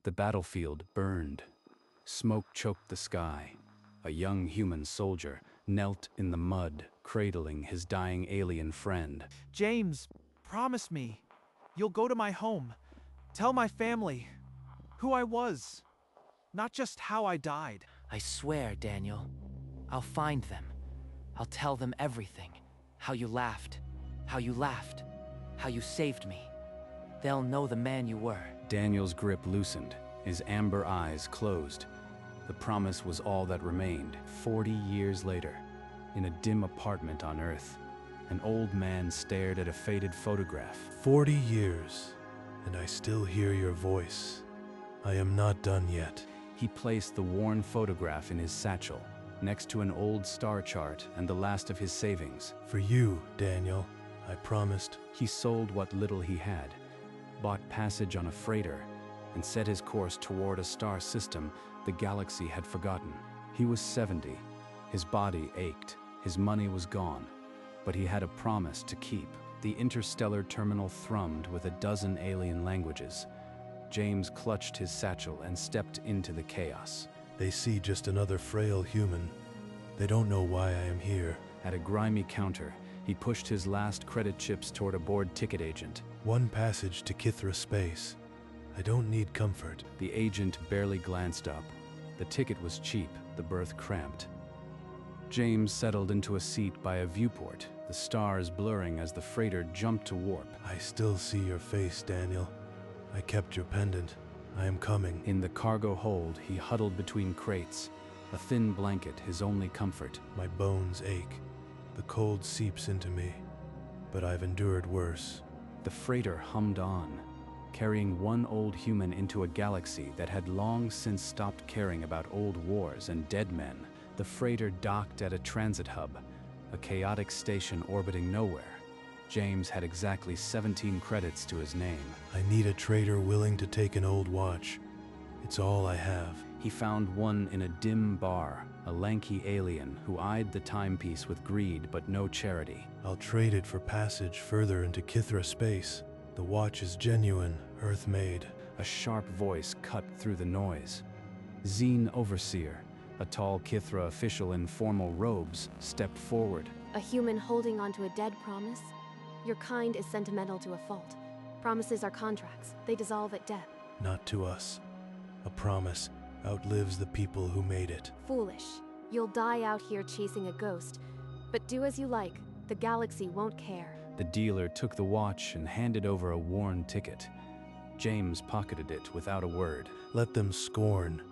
The battlefield burned. Smoke choked the sky. A young human soldier knelt in the mud, cradling his dying alien friend. James, promise me. You'll go to my home. Tell my family who I was, not just how I died. I swear, Daniel. I'll find them. I'll tell them everything. How you laughed. How you laughed. How you saved me. They'll know the man you were. Daniel's grip loosened, his amber eyes closed. The promise was all that remained. 40 years later, in a dim apartment on Earth, an old man stared at a faded photograph. 40 years, and I still hear your voice. I am not done yet. He placed the worn photograph in his satchel, next to an old star chart and the last of his savings. For you, Daniel, I promised. He sold what little he had, bought passage on a freighter, and set his course toward a star system the galaxy had forgotten. He was 70. His body ached. His money was gone. But he had a promise to keep. The interstellar terminal thrummed with a dozen alien languages. James clutched his satchel and stepped into the chaos. They see just another frail human. They don't know why I am here. At a grimy counter, he pushed his last credit chips toward a bored ticket agent. One passage to Kithra space. I don't need comfort. The agent barely glanced up. The ticket was cheap, the berth cramped. James settled into a seat by a viewport, the stars blurring as the freighter jumped to warp. I still see your face, Daniel. I kept your pendant. I am coming. In the cargo hold, he huddled between crates, a thin blanket his only comfort. My bones ache. The cold seeps into me, but I've endured worse. The freighter hummed on, carrying one old human into a galaxy that had long since stopped caring about old wars and dead men. The freighter docked at a transit hub, a chaotic station orbiting nowhere. James had exactly 17 credits to his name. I need a trader willing to take an old watch. It's all I have. He found one in a dim bar, a lanky alien who eyed the timepiece with greed but no charity. I'll trade it for passage further into Kithra space. The watch is genuine, Earth-made. A sharp voice cut through the noise. Zine Overseer, a tall Kithra official in formal robes, stepped forward. A human holding onto a dead promise? Your kind is sentimental to a fault. Promises are contracts. They dissolve at death. Not to us. A promise outlives the people who made it. Foolish. You'll die out here chasing a ghost. But do as you like. The galaxy won't care. The dealer took the watch and handed over a worn ticket. James pocketed it without a word. Let them scorn.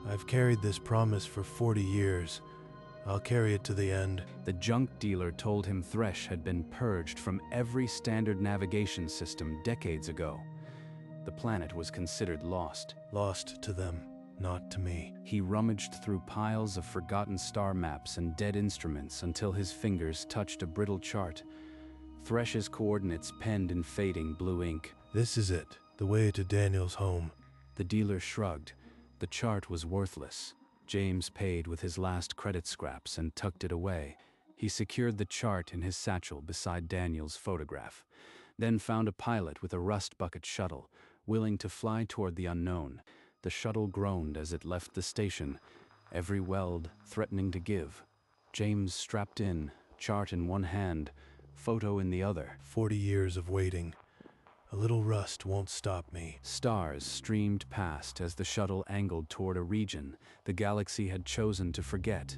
I've carried this promise for 40 years. I'll carry it to the end. The junk dealer told him Thresh had been purged from every standard navigation system decades ago. The planet was considered lost. Lost to them, not to me. He rummaged through piles of forgotten star maps and dead instruments until his fingers touched a brittle chart. Thresh's coordinates penned in fading blue ink. This is it, the way to Daniel's home. The dealer shrugged. The chart was worthless. James paid with his last credit scraps and tucked it away. He secured the chart in his satchel beside Daniel's photograph, then found a pilot with a rust bucket shuttle, willing to fly toward the unknown. The shuttle groaned as it left the station, every weld threatening to give. James strapped in, chart in one hand, photo in the other. 40 years of waiting. A little rust won't stop me. Stars streamed past as the shuttle angled toward a region the galaxy had chosen to forget.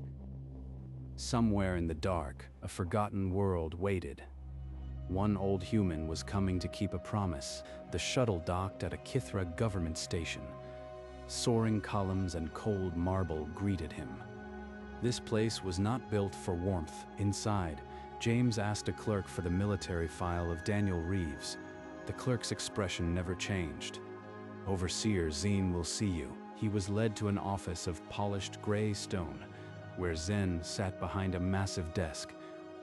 Somewhere in the dark, a forgotten world waited. One old human was coming to keep a promise. The shuttle docked at a Kithra government station. Soaring columns and cold marble greeted him. This place was not built for warmth. Inside, James asked a clerk for the military file of Daniel Reeves. The clerk's expression never changed. Overseer Zine will see you. He was led to an office of polished gray stone, where Zen sat behind a massive desk,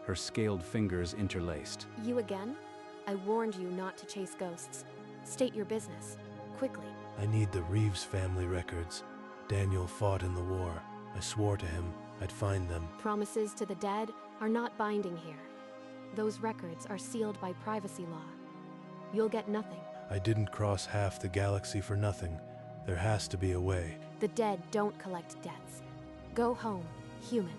her scaled fingers interlaced. You again? I warned you not to chase ghosts. State your business. Quickly. I need the Reeves family records. Daniel fought in the war. I swore to him I'd find them. Promises to the dead are not binding here. Those records are sealed by privacy law. You'll get nothing. I didn't cross half the galaxy for nothing. There has to be a way. The dead don't collect debts. Go home, human,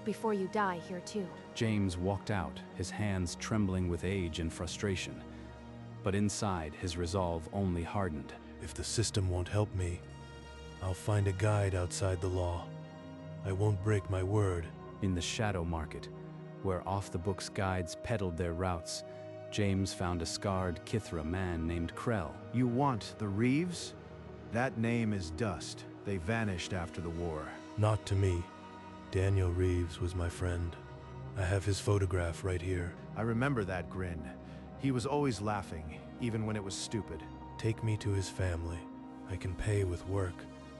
before you die here too. James walked out, his hands trembling with age and frustration. But inside, his resolve only hardened. If the system won't help me, I'll find a guide outside the law. I won't break my word. In the shadow market, where off-the-books guides peddled their routes, James found a scarred Kithra man named Krell. You want the Reeves? That name is dust. They vanished after the war. Not to me. Daniel Reeves was my friend. I have his photograph right here. I remember that grin. He was always laughing, even when it was stupid. Take me to his family. I can pay with work.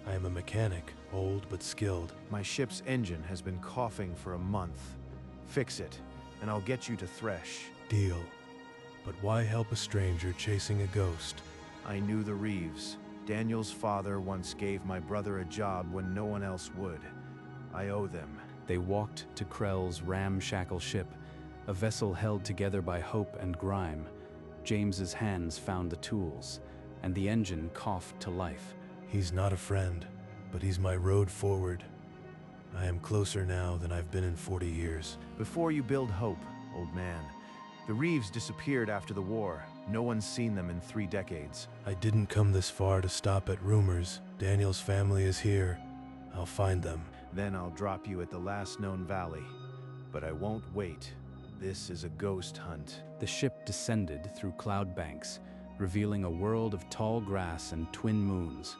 I am a mechanic, old but skilled. My ship's engine has been coughing for a month. Fix it, and I'll get you to Thresh. Deal. But why help a stranger chasing a ghost? I knew the Reeves. Daniel's father once gave my brother a job when no one else would. I owe them. They walked to Krell's ramshackle ship, a vessel held together by hope and grime. James's hands found the tools, and the engine coughed to life. He's not a friend, but he's my road forward. I am closer now than I've been in 40 years. Before you build hope, old man. The Reeves disappeared after the war. No one's seen them in 3 decades. I didn't come this far to stop at rumors. Daniel's family is here. I'll find them. Then I'll drop you at the last known valley. But I won't wait. This is a ghost hunt. The ship descended through cloud banks, revealing a world of tall grass and twin moons.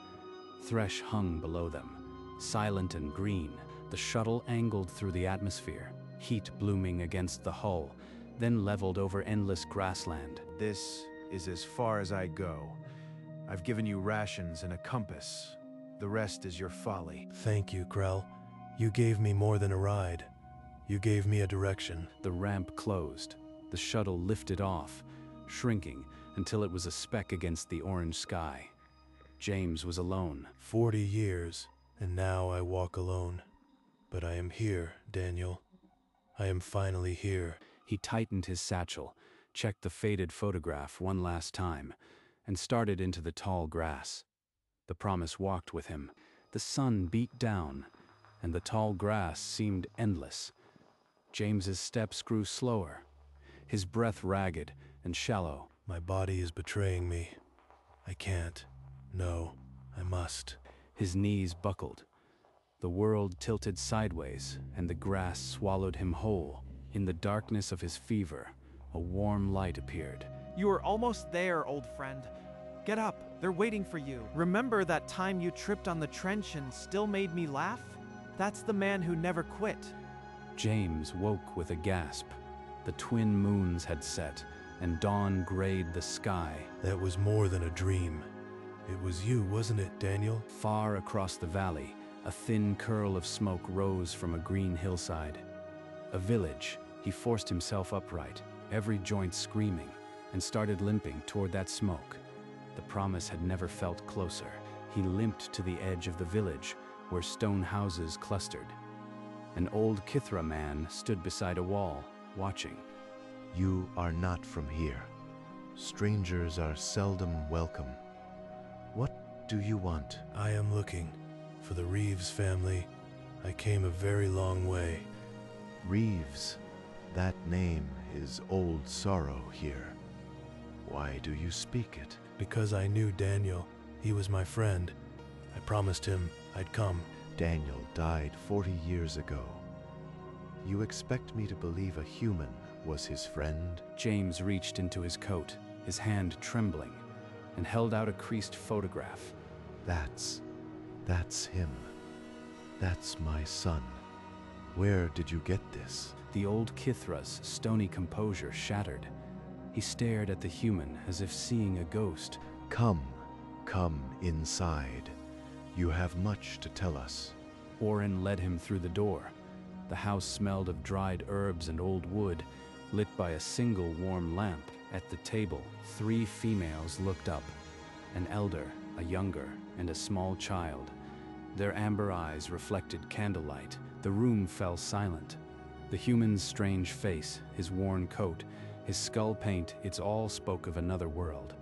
Thresh hung below them, silent and green. The shuttle angled through the atmosphere, heat blooming against the hull, then leveled over endless grassland. This is as far as I go. I've given you rations and a compass. The rest is your folly. Thank you, Krell. You gave me more than a ride. You gave me a direction. The ramp closed. The shuttle lifted off, shrinking until it was a speck against the orange sky. James was alone. 40 years, and now I walk alone. But I am here, Daniel. I am finally here. He tightened his satchel, checked the faded photograph one last time, and started into the tall grass. The promise walked with him. The sun beat down, and the tall grass seemed endless. James's steps grew slower, his breath ragged and shallow. My body is betraying me. I can't. No, I must. His knees buckled. The world tilted sideways, and the grass swallowed him whole. In the darkness of his fever, a warm light appeared. You are almost there, old friend. Get up, they're waiting for you. Remember that time you tripped on the trench and still made me laugh? That's the man who never quit. James woke with a gasp. The twin moons had set, and dawn grayed the sky. That was more than a dream. It was you, wasn't it, Daniel? Far across the valley, a thin curl of smoke rose from a green hillside. A village. He forced himself upright, every joint screaming, and started limping toward that smoke. The promise had never felt closer. He limped to the edge of the village, where stone houses clustered. An old Kithra man stood beside a wall, watching. You are not from here. Strangers are seldom welcome. What do you want? I am looking for the Reeves family. I came a very long way. Reeves. That name is old sorrow here. Why do you speak it? Because I knew Daniel. He was my friend. I promised him I'd come. Daniel died 40 years ago. You expect me to believe a human was his friend? James reached into his coat, his hand trembling, and held out a creased photograph. That's him. That's my son. Where did you get this? The old Kithra's stony composure shattered. He stared at the human as if seeing a ghost. Come inside. You have much to tell us. Oren led him through the door. The house smelled of dried herbs and old wood, lit by a single warm lamp. At the table, 3 females looked up, an elder, a younger, and a small child. Their amber eyes reflected candlelight. The room fell silent. The human's strange face, his worn coat, his skull paint, it all spoke of another world.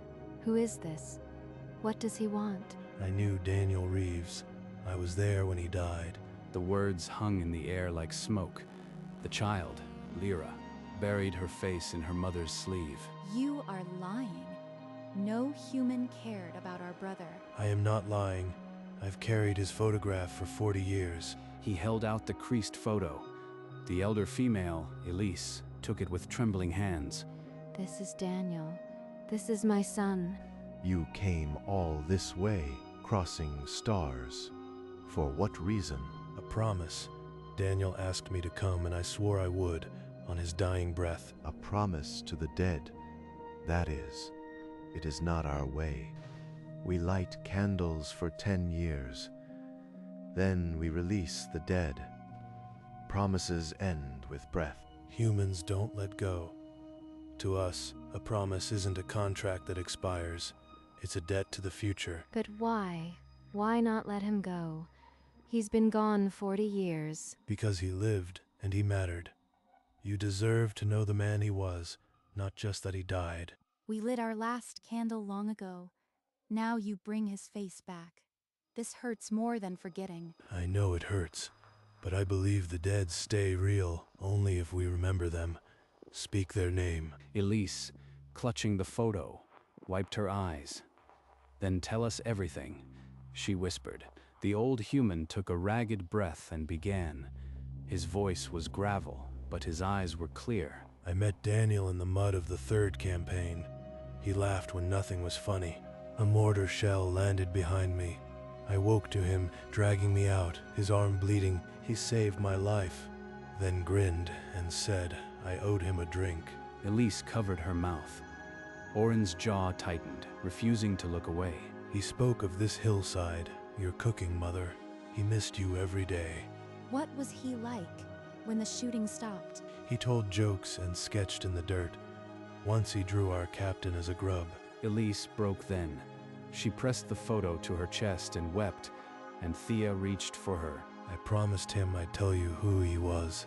Who is this? What does he want? I knew Daniel Reeves. I was there when he died. The words hung in the air like smoke. The child, Lyra, buried her face in her mother's sleeve. You are lying. No human cared about our brother. I am not lying. I've carried his photograph for 40 years. He held out the creased photo. The elder female, Elise, took it with trembling hands. This is Daniel. This is my son. You came all this way, crossing stars. For what reason? A promise. Daniel asked me to come, and I swore I would, on his dying breath. A promise to the dead. That is, it is not our way. We light candles for 10 years. Then we release the dead. Promises end with breath. Humans don't let go. To us, a promise isn't a contract that expires. It's a debt to the future. But why? Why not let him go? He's been gone 40 years. Because he lived, and he mattered. You deserve to know the man he was, not just that he died. We lit our last candle long ago. Now you bring his face back. This hurts more than forgetting. I know it hurts, but I believe the dead stay real only if we remember them. Speak their name. Elise, clutching the photo, wiped her eyes. Then tell us everything, she whispered. The old human took a ragged breath and began. His voice was gravel, but his eyes were clear. I met Daniel in the mud of the 3rd campaign. He laughed when nothing was funny. A mortar shell landed behind me. I woke to him, dragging me out, his arm bleeding. He saved my life, then grinned and said I owed him a drink. Elise covered her mouth. Oren's jaw tightened, refusing to look away. He spoke of this hillside, your cooking mother. He missed you every day. What was he like when the shooting stopped? He told jokes and sketched in the dirt. Once he drew our captain as a grub. Elise broke then. She pressed the photo to her chest and wept, and Thea reached for her. I promised him I'd tell you who he was,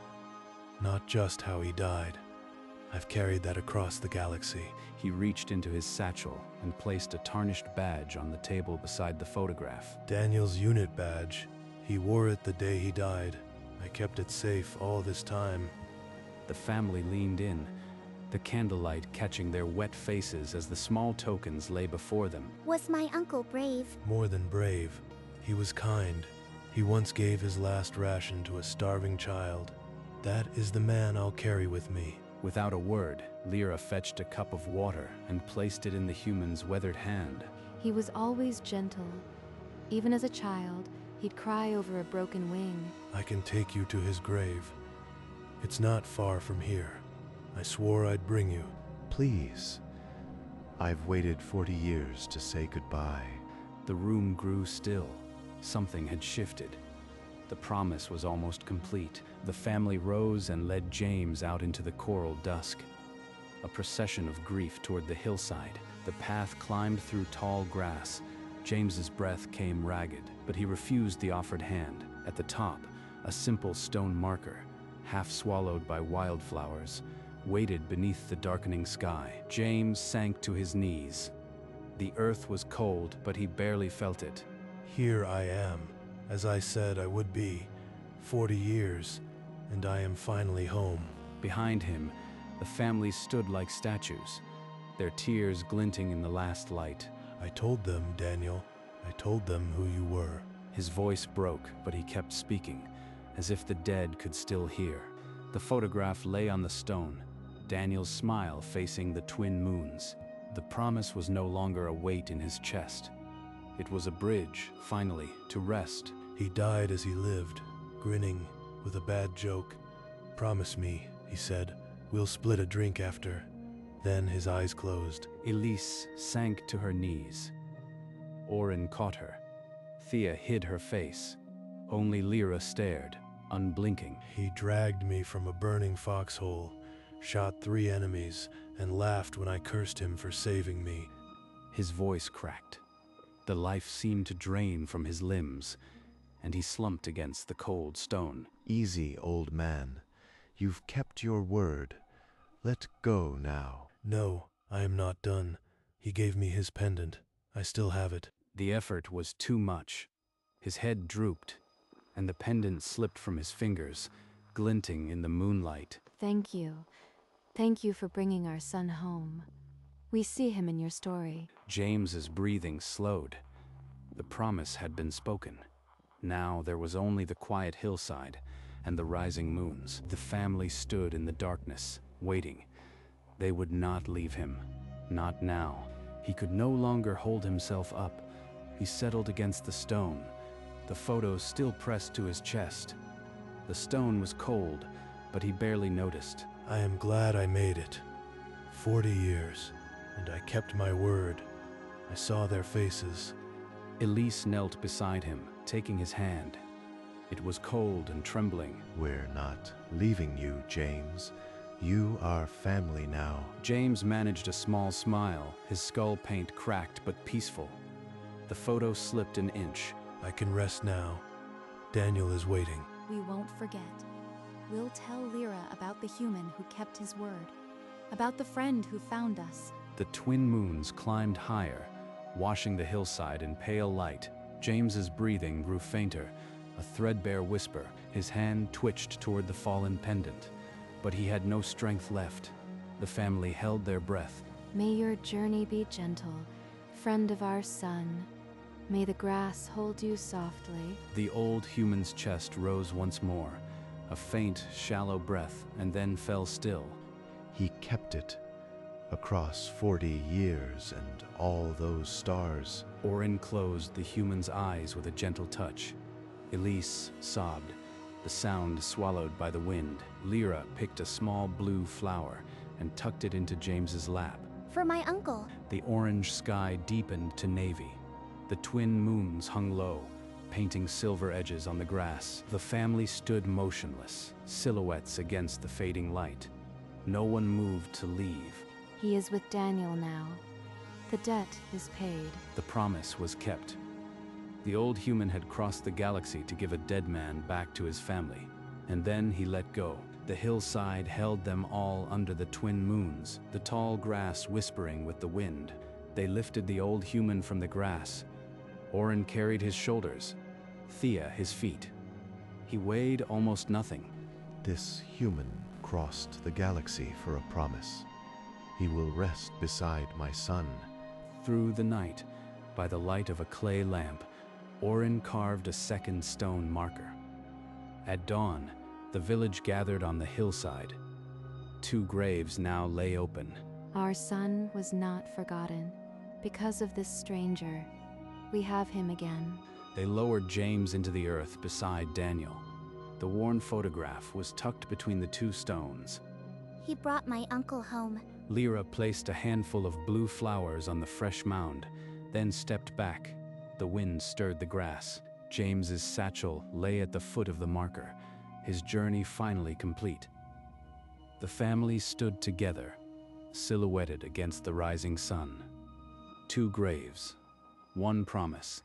not just how he died. I've carried that across the galaxy. He reached into his satchel and placed a tarnished badge on the table beside the photograph. Daniel's unit badge. He wore it the day he died. I kept it safe all this time. The family leaned in, the candlelight catching their wet faces as the small tokens lay before them. Was my uncle brave? More than brave. He was kind. He once gave his last ration to a starving child. That is the man I'll carry with me. Without a word, Lyra fetched a cup of water and placed it in the human's weathered hand. He was always gentle. Even as a child, he'd cry over a broken wing. I can take you to his grave. It's not far from here. I swore I'd bring you. Please. I've waited 40 years to say goodbye. The room grew still. Something had shifted. The promise was almost complete. The family rose and led James out into the coral dusk. A procession of grief toward the hillside. The path climbed through tall grass. James's breath came ragged, but he refused the offered hand. At the top, a simple stone marker, half swallowed by wildflowers, waited beneath the darkening sky. James sank to his knees. The earth was cold, but he barely felt it. Here I am, as I said I would be. 40 years, and I am finally home. Behind him, the family stood like statues, their tears glinting in the last light. I told them, Daniel. I told them who you were. His voice broke, but he kept speaking, as if the dead could still hear. The photograph lay on the stone, Daniel's smile facing the twin moons. The promise was no longer a weight in his chest. It was a bridge, finally, to rest. He died as he lived, grinning, with a bad joke. Promise me, he said, we'll split a drink after. Then his eyes closed. Elise sank to her knees. Oren caught her. Thea hid her face. Only Lyra stared, unblinking. He dragged me from a burning foxhole, shot 3 enemies, and laughed when I cursed him for saving me. His voice cracked. The life seemed to drain from his limbs, and he slumped against the cold stone. Easy, old man. You've kept your word. Let go now. No, I am not done. He gave me his pendant. I still have it. The effort was too much. His head drooped, and the pendant slipped from his fingers, glinting in the moonlight. Thank you. Thank you for bringing our son home. We see him in your story. James's breathing slowed. The promise had been spoken. Now there was only the quiet hillside and the rising moons. The family stood in the darkness, waiting. They would not leave him. Not now. He could no longer hold himself up. He settled against the stone, the photo still pressed to his chest. The stone was cold, but he barely noticed. I am glad I made it. 40 years, and I kept my word. I saw their faces. Elise knelt beside him, taking his hand. It was cold and trembling. We're not leaving you, James. You are family now. James managed a small smile, his skull paint cracked but peaceful. The photo slipped an inch. I can rest now. Daniel is waiting. We won't forget. We'll tell Lyra about the human who kept his word, about the friend who found us. The twin moons climbed higher, washing the hillside in pale light. James's breathing grew fainter, a threadbare whisper. His hand twitched toward the fallen pendant, but he had no strength left. The family held their breath. May your journey be gentle, friend of our son. May the grass hold you softly. The old human's chest rose once more, a faint, shallow breath, and then fell still. He kept it across 40 years and all those stars. Orin closed the human's eyes with a gentle touch. Elise sobbed, the sound swallowed by the wind. Lyra picked a small blue flower and tucked it into James's lap. For my uncle. The orange sky deepened to navy. The twin moons hung low, painting silver edges on the grass. The family stood motionless, silhouettes against the fading light. No one moved to leave. He is with Daniel now. The debt is paid. The promise was kept. The old human had crossed the galaxy to give a dead man back to his family. And then he let go. The hillside held them all under the twin moons, the tall grass whispering with the wind. They lifted the old human from the grass. Orin carried his shoulders, Thea his feet. He weighed almost nothing. This human crossed the galaxy for a promise. He will rest beside my son. Through the night, by the light of a clay lamp, Orin carved a second stone marker. At dawn, the village gathered on the hillside. 2 graves now lay open. Our son was not forgotten. Because of this stranger, we have him again. They lowered James into the earth beside Daniel. The worn photograph was tucked between the 2 stones. He brought my uncle home. Lyra placed a handful of blue flowers on the fresh mound, then stepped back. The wind stirred the grass. James's satchel lay at the foot of the marker, his journey finally complete. The family stood together, silhouetted against the rising sun. 2 graves, 1 promise,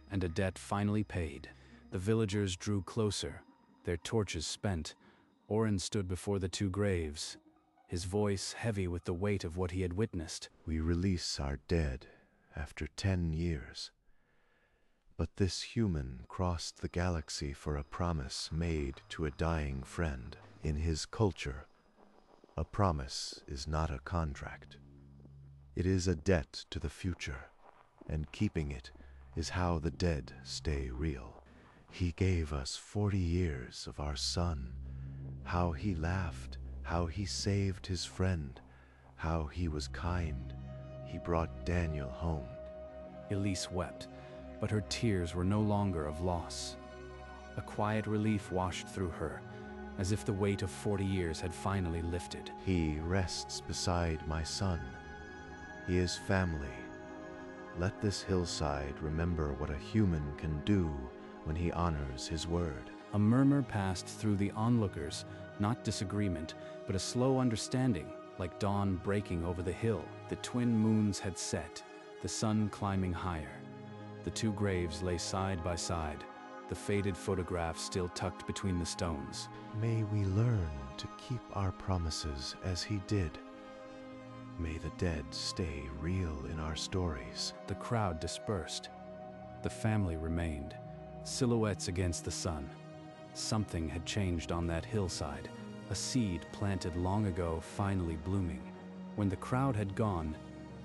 and a debt finally paid. The villagers drew closer, their torches spent. Orin stood before the 2 graves, his voice heavy with the weight of what he had witnessed. We release our dead after 10 years. But this human crossed the galaxy for a promise made to a dying friend. In his culture, a promise is not a contract. It is a debt to the future, and keeping it is how the dead stay real. He gave us 40 years of our son, how he laughed, how he saved his friend, how he was kind. He brought Daniel home. Elise wept, but her tears were no longer of loss. A quiet relief washed through her, as if the weight of 40 years had finally lifted. He rests beside my son. He is family. Let this hillside remember what a human can do when he honors his word. A murmur passed through the onlookers, not disagreement, but a slow understanding, like dawn breaking over the hill. The twin moons had set, the sun climbing higher. The 2 graves lay side by side, the faded photograph still tucked between the stones. May we learn to keep our promises as he did. May the dead stay real in our stories. The crowd dispersed. The family remained, silhouettes against the sun. Something had changed on that hillside, a seed planted long ago finally blooming. When the crowd had gone,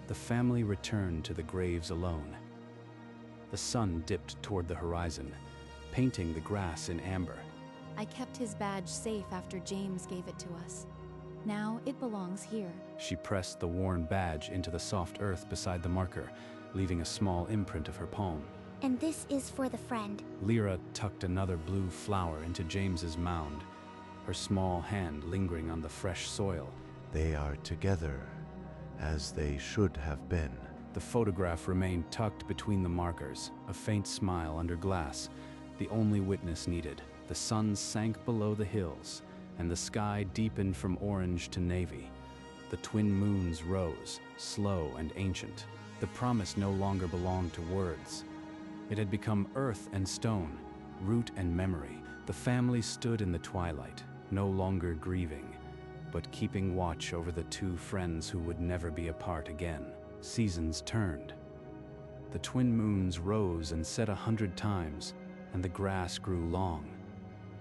the family returned to the graves alone. The sun dipped toward the horizon, painting the grass in amber. I kept his badge safe after James gave it to us. Now it belongs here. She pressed the worn badge into the soft earth beside the marker, leaving a small imprint of her palm. And this is for the friend. Lyra tucked another blue flower into James's mound, her small hand lingering on the fresh soil. They are together, as they should have been. The photograph remained tucked between the markers, a faint smile under glass, the only witness needed. The sun sank below the hills, and the sky deepened from orange to navy. The twin moons rose, slow and ancient. The promise no longer belonged to words. It had become earth and stone, root and memory. The family stood in the twilight, no longer grieving, but keeping watch over the two friends who would never be apart again. Seasons turned. The twin moons rose and set 100 times, and the grass grew long,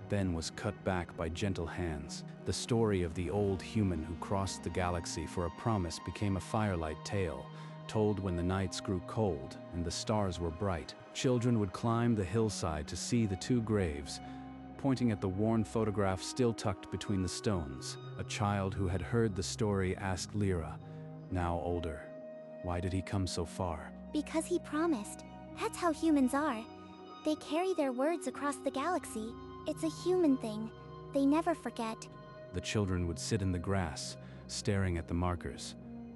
then was cut back by gentle hands. The story of the old human who crossed the galaxy for a promise became a firelight tale, told when the nights grew cold and the stars were bright. Children would climb the hillside to see the two graves, pointing at the worn photograph still tucked between the stones. A child who had heard the story asked Lyra, now older, why did he come so far? Because he promised. That's how humans are. They carry their words across the galaxy. It's a human thing. They never forget. The children would sit in the grass, staring at the markers,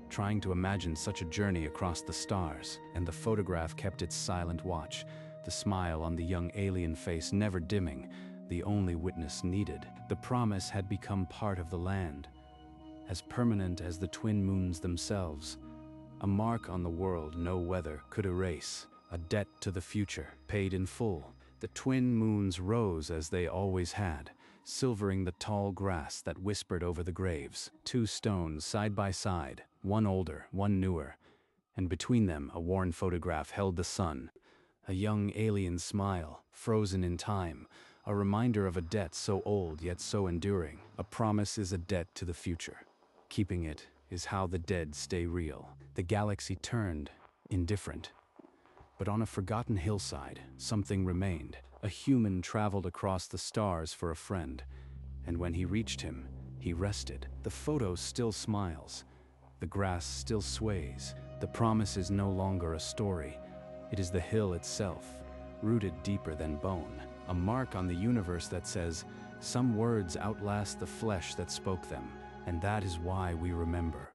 trying to imagine such a journey across the stars, and the photograph kept its silent watch, the smile on the young alien face never dimming, the only witness needed. The promise had become part of the land, as permanent as the twin moons themselves, a mark on the world no weather could erase, a debt to the future, paid in full. The twin moons rose as they always had, silvering the tall grass that whispered over the graves. Two stones side by side, one older, one newer, and between them a worn photograph held the sun, a young alien smile, frozen in time, a reminder of a debt so old yet so enduring. A promise is a debt to the future. Keeping it is how the dead stay real. The galaxy turned, indifferent. But on a forgotten hillside, something remained. A human traveled across the stars for a friend, and when he reached him, he rested. The photo still smiles. The grass still sways. The promise is no longer a story. It is the hill itself, rooted deeper than bone. A mark on the universe that says, some words outlast the flesh that spoke them, and that is why we remember.